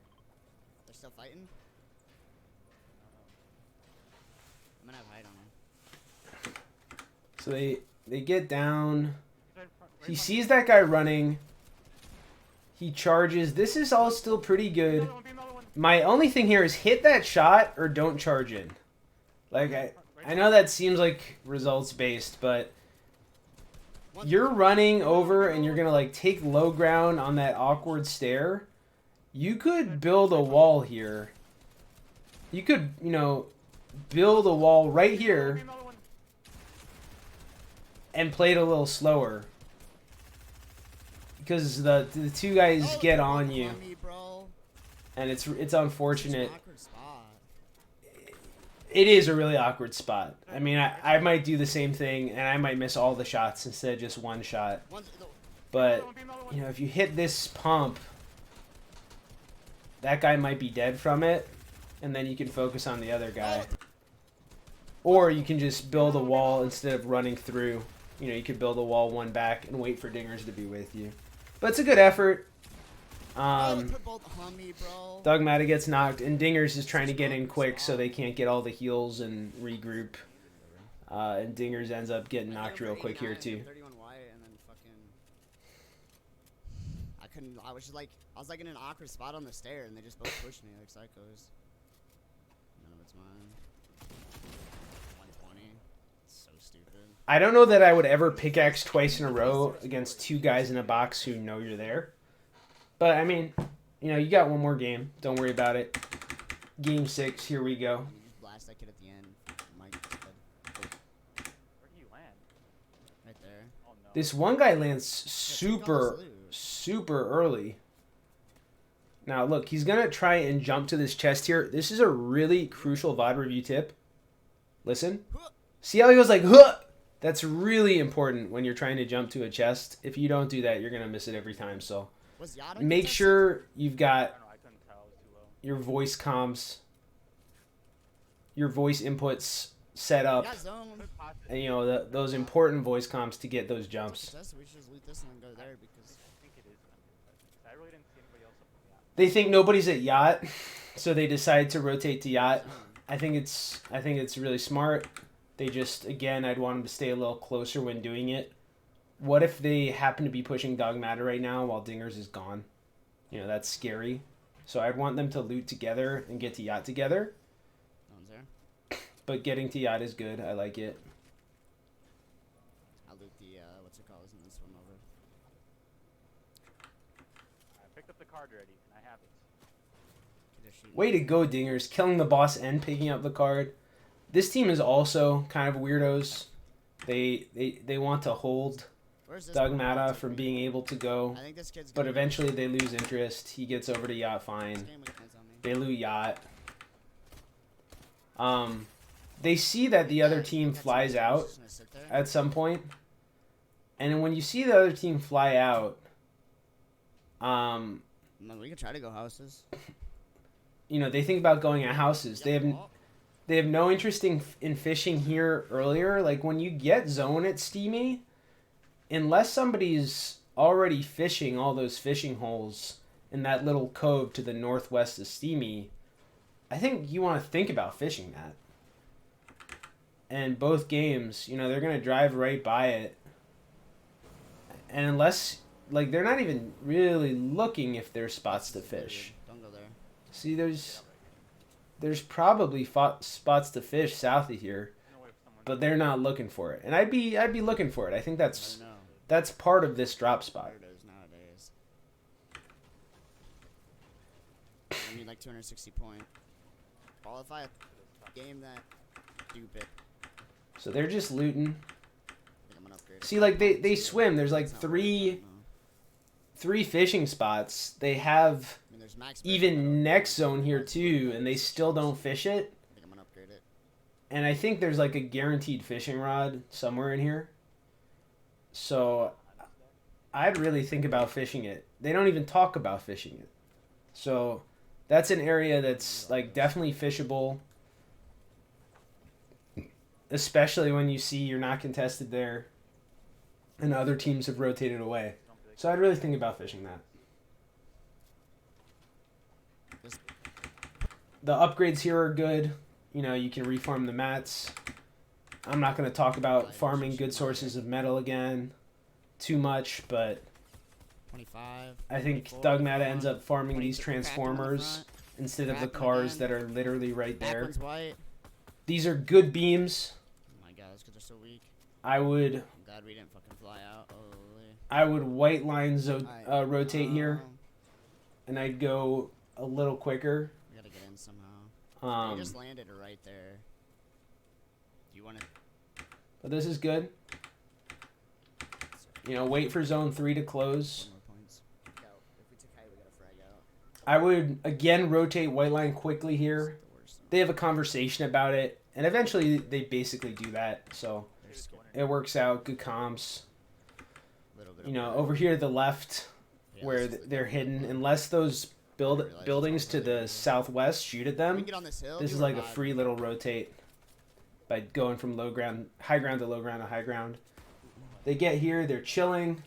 They're still fighting? I'm gonna have hide on them. So they get down. He's right in front, right He in front. sees that guy running. He charges. This is all still pretty good. Another one, another one. My only thing here is hit that shot or don't charge in. Like, I know that seems like results based, but you're running over and you're going to like take low ground on that awkward stair. You could build a wall here. You could, build a wall right here Another one. and play it a little slower. Because the 2 guys Oh, get they're on both you, me, bro. and it's This is unfortunate. an awkward spot. It is a really awkward spot. I mean, I might do the same thing, and I might miss all the shots instead of just 1 shot. But, if you hit this pump, that guy might be dead from it, and then you can focus on the other guy. Or you can just build a wall instead of running through. You could build a wall 1 back and wait for Dingers to be with you. But it's a good effort. They're both on me, bro. Dogmatta gets knocked, and Dingers is trying to get in quick so they can't get all the heals and regroup. And Dingers ends up getting knocked real quick here, too. 31 white, and then fucking... I couldn't... I was like in an awkward spot on the stair, and they just both pushed me like psychos. None of it's mine. 120. It's so stupid. I don't know that I would ever pickaxe twice in a row against 2 guys in a box who know you're there. But, I mean, you got 1 more game. Don't worry about it. Game 6, here we go. You just blast that kid at the end. Mike, Where do you land? right there. Oh no. This one guy lands Yeah, take all this super loot. super early. Now, look, he's going to try and jump to this chest here. This is a really crucial VOD review tip. Listen. See how he goes like, huh? That's really important when you're trying to jump to a chest. If you don't do that, you're going to miss it every time. So make sure you've got your voice comms, your voice inputs set up. And, you know, those important voice comms to get those jumps. We should just loot this and then go there because I really didn't see anybody else up on the yacht. They think nobody's at yacht, so they decide to rotate to yacht. I think it's really smart. They just, again, I'd want them to stay a little closer when doing it. What if they happen to be pushing Dogmatta right now while Dingers is gone? You know, that's scary. So I'd want them to loot together and get to yacht together. no one's there. But getting to yacht is good. I like it. I'll loot the what's it called? Isn't this one over? I picked up the card already, and I have it. They're shooting. Way to go, Dingers. Killing the boss and picking up the card. This team is also kind of weirdos. They want to hold Where's this Dogmatta from being able to go. I think this kid's But gonna eventually they lose interest. He gets over to yacht this fine. game with hands on me. They loot yacht. They see that the other team flies out Just gonna sit there. at some point. And when you see the other team fly out, No, we can try to go houses. you know, they think about going at houses. They have no interest in fishing here earlier. Like, when you get zone at Steamy, unless somebody's already fishing all those fishing holes in that little cove to the northwest of Steamy, I think you want to think about fishing that. And both games, you know, they're going to drive right by it. And unless, like, they're not even really looking if there's spots to fish. Don't go there. See, there's probably spots to fish south of here, No way if someone. but they're not looking for it. And I'd be looking for it. I think I that's don't know. part of this drop spot. Weirdos nowadays. I need like 260 point. Qualify a game that stupid. So they're just looting. I think I'm gonna upgrade. See, like, they swim. There's like It's not worth it, no. three fishing spots. They have I mean, there's max. fish, but I even don't- next zone here too, and they still don't fish it. I think I'm gonna upgrade it. And I think there's like a guaranteed fishing rod somewhere in here. So I'd really think about fishing it. They don't even talk about fishing it. So that's an area that's like definitely fishable. Especially when you see you're not contested there and other teams have rotated away. So I'd really think about fishing that. The upgrades here are good. You know, you can reform the mats. I'm not going to talk about farming good sources of metal again too much, but 25. I think 24, Dogmatta ends up farming these 20, crack one on the transformers front, instead of the crack one cars again. that are literally right Back there. one's white. These are good beams. Oh my god, those kids are so weak. I would I'm glad we didn't fucking fly out. Holy. white line Alright, rotate here, and I'd go a little quicker. We gotta get in somehow. We Um, just landed right there. Do you want to? but this is good. You know, wait for zone 3 to close. More points. Go. If we took height, we gotta frag out. I would again rotate white line quickly here. The worst. They have a conversation about it, and eventually they basically do that. So They're scared. it works out. Good comms. Little bit You of know, red. over here to the left, Yeah, where this is the they're good hidden, one. unless those I realize it's buildings all to really the good. southwest shoot at We them. can get on this hill. This we is were like a live. free little rotate by going from high ground to low ground to high ground. They get here, they're chilling.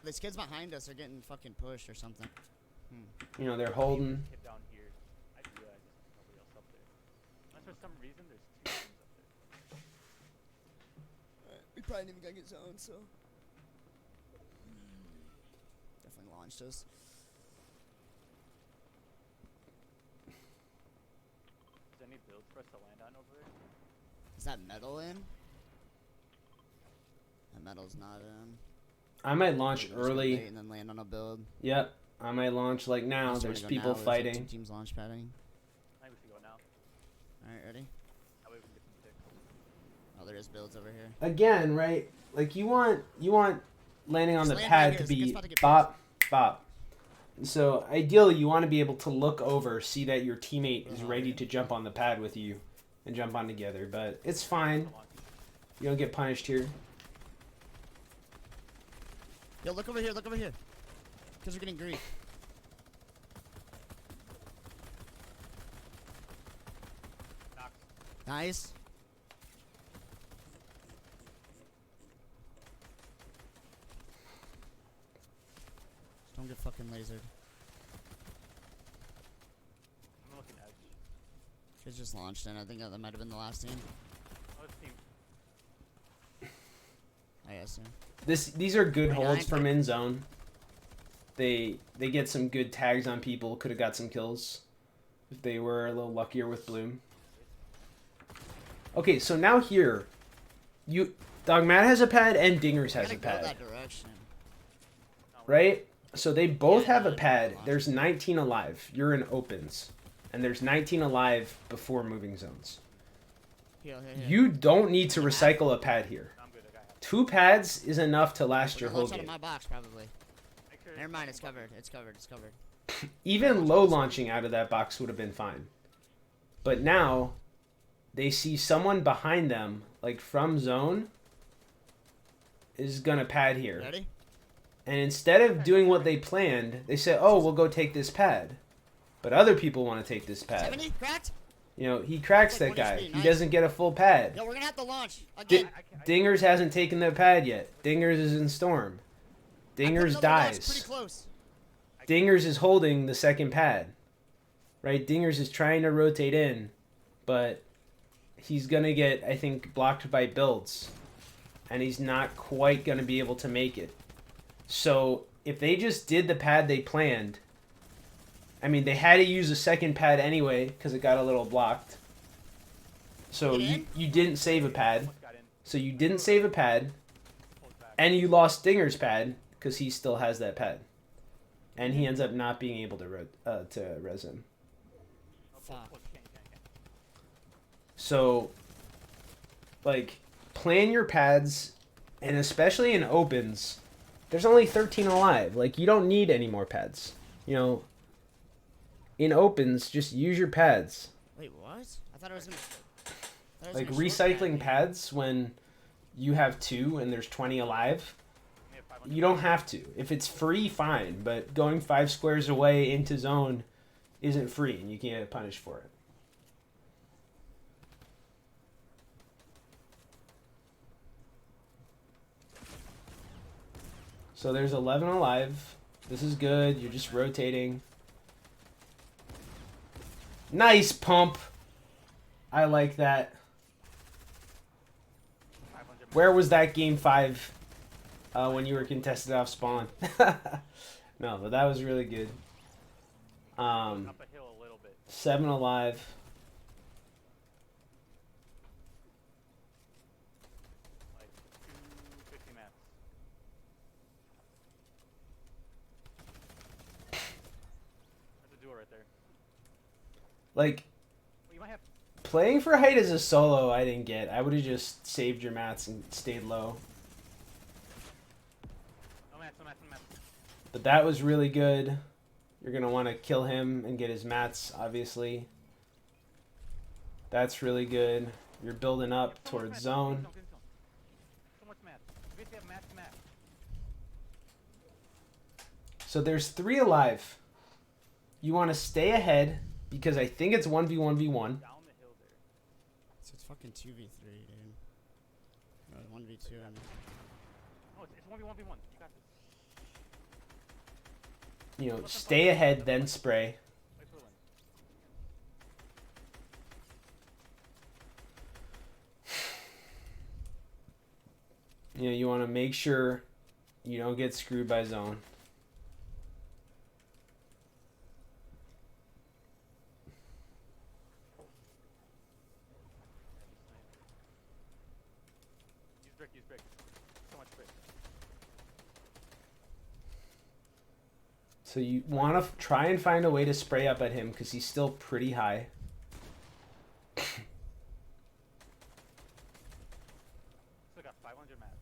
These kids behind us are getting fucking pushed or something. You know, they're holding. Hit down here. I realize there's nobody else up there. Unless for some reason there's two teams up there. We probably didn't even gonna get zoned, so. Definitely launched us. Is there any builds for us to land on over there? Is that metal in? That metal's not in. I might launch Maybe we'll just go early. late and then land on a build. Yep, I might launch like now. Just wanna There's go people now, there's, like, fighting. two teams launch padding. I think we should go now. Alright, ready? That way we can get some picks. Oh, there is builds over here. Again, right? Like you want landing on Just the land pad right to here, this kid's be about to get bop, bop. So ideally, you want to be able to look over, see that your teammate is ready to jump on the pad with you, and jump on together. But it's fine. You don't get punished here. Yo, look over here, look over here. Because we're getting grief. Knock. Nice. Don't get fucking lasered. I'm looking edge. Kids just launched in. I think that might have been the last team. Oh, this team. I assume. These are good 29. holds from in zone. They get some good tags on people. Could have got some kills if they were a little luckier with Bloom. Okay, so now here, Dogmatta has a pad and Dingers has a Gotta go pad, that direction. right? So they both Yeah, have a no, pad. no, There's 19 alive. You're in opens, and there's 19 alive before moving zones. Here, here, here. You don't need to recycle a pad here. I'm good. I got half. 2 pads is enough to last your We're whole gonna launch out of game. my box, probably. Make sure Never mind, it's covered. It's covered. It's covered. Even low launching out of that box would have been fine. But now, they see someone behind them, like from zone, is gonna pad here. Ready? And instead of doing what they planned, they say, oh, we'll go take this pad. But other people want to take this pad. 70? Cracked? You know, he cracks that Like guy. 1 HP, He nice. doesn't get a full pad. Yo, we're gonna have to launch. Di- Again. Dingers hasn't taken the pad yet. Dingers is in storm. I put Dingers another launch dies. Pretty close. Dingers is holding the second pad. Right? Dingers is trying to rotate in, but he's going to get, I think, blocked by builds. And he's not quite going to be able to make it. So, if they just did the pad they planned, I mean, they had to use a second pad anyway, because it got a little blocked. So, Get in? you didn't save a pad. Almost got in. So, you didn't save a pad. Pulled back. And you lost Dinger's pad because he still has that pad, and he ends up not being able to res him. Oh, Fuck. pull, can't. So, like, plan your pads, and especially in opens, there's only 13 alive. Like, you don't need any more pads. You know, in opens, just use your pads. Wait, what? I thought I was gonna. Like recycling pads when you have 2 and there's 20 alive. We have 500. You don't have to. If it's free, fine. But going 5 squares away into zone isn't free, and you can't get punished for it. So there's 11 alive. This is good. You're just rotating. Nice pump. I like that. 500. Where was that game 5 when you were contested off spawn? No, but that was really good. Up a hill a little bit. 7 alive. Like 250 mats. That's a duel right there. Like, Well, you might have. playing for height as a solo, I didn't get. I would have just saved your mats and stayed low. No mats. No mats. No mats. But that was really good. You're going to want to kill him and get his mats, obviously. That's really good. You're building up So much towards mats, zone. get in zone. So much mats. You basically have mats to mats. So there's 3 alive. You want to stay ahead because I think it's 1v1v1. Down the hill there. So it's fucking 2v3, dude. Or 1v2, I mean. No, it's 1v1v1. You got this. You know, stay ahead, then spray. Wait for the win. You know, you want to make sure you don't get screwed by zone. Use brick. Use brick. So much brick. So you want to try and find a way to spray up at him because he's still pretty high. Still got 500 mats.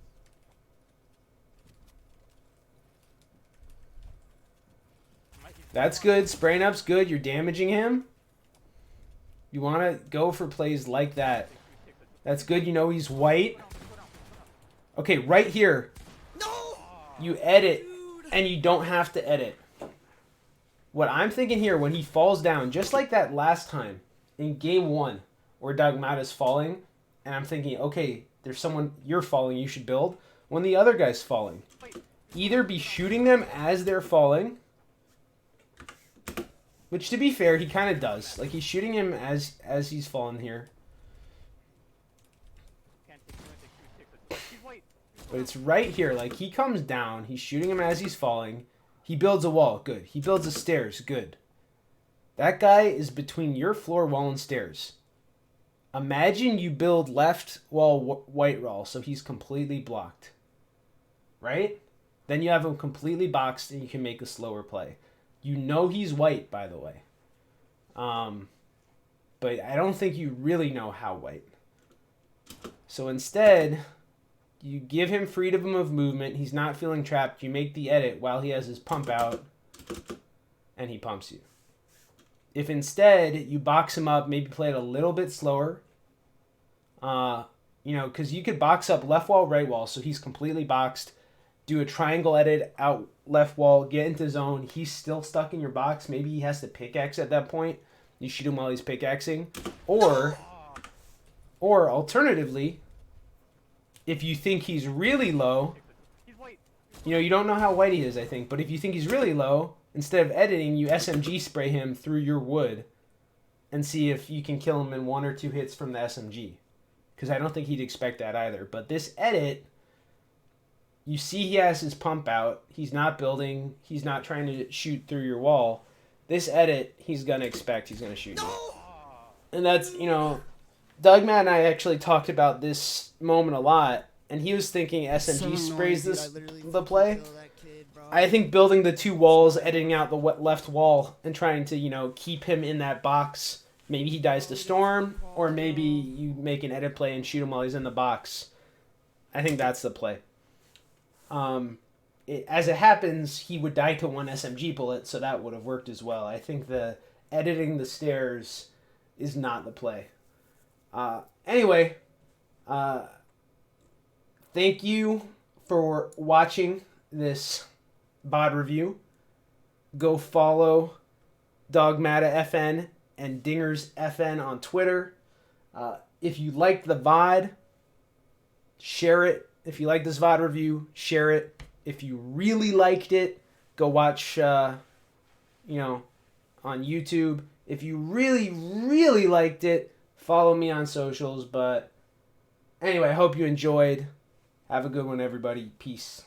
That's good. Spraying up's good. You're damaging him. You want to go for plays like that. That's good. You know he's white. Okay, right here. No! You edit, Dude. and you don't have to edit. What I'm thinking here, when he falls down, just like that last time in game 1, where Dogmatta's falling, and I'm thinking, okay, there's someone, you're falling, you should build. When the other guy's falling, either be shooting them as they're falling, which to be fair, he kind of does. Like, he's shooting him as he's falling here. But it's right here. Like, he comes down. He's shooting him as he's falling. He builds a wall. Good. He builds a stairs. Good. That guy is between your floor wall and stairs. Imagine you build left wall white wall so he's completely blocked. Right? Then you have him completely boxed and you can make a slower play. You know he's white, by the way. But I don't think you really know how white. So instead, you give him freedom of movement. He's not feeling trapped. You make the edit while he has his pump out, and he pumps you. If instead you box him up, maybe play it a little bit slower, because you could box up left wall, right wall, so he's completely boxed. Do a triangle edit out left wall, get into zone. He's still stuck in your box. Maybe he has to pickaxe at that point. You shoot him while he's pickaxing. Or alternatively, if you think he's really low, you don't know how white he is, I think, but if you think he's really low, instead of editing, you SMG spray him through your wood and see if you can kill him in 1 or 2 hits from the SMG. Because I don't think he'd expect that either. But this edit, you see he has his pump out. He's not building. He's not trying to shoot through your wall. This edit, he's going to expect he's going to shoot you. And that's, Dogmatta and I actually talked about this moment a lot, and he was thinking SMG sprays the play. I think building the 2 walls, editing out the left wall, and trying to, keep him in that box. Maybe he dies to storm, or maybe you make an edit play and shoot him while he's in the box. I think that's the play. As it happens, he would die to 1 SMG bullet, so that would have worked as well. I think the editing the stairs is not the play. Anyway, thank you for watching this VOD review. Go follow Dogmatta FN and Dingers FN on Twitter. If you liked the VOD, share it. If you like this VOD review, share it. If you really liked it, go watch, on YouTube. If you really, really liked it, follow me on socials. But anyway, I hope you enjoyed. Have a good one, everybody. Peace.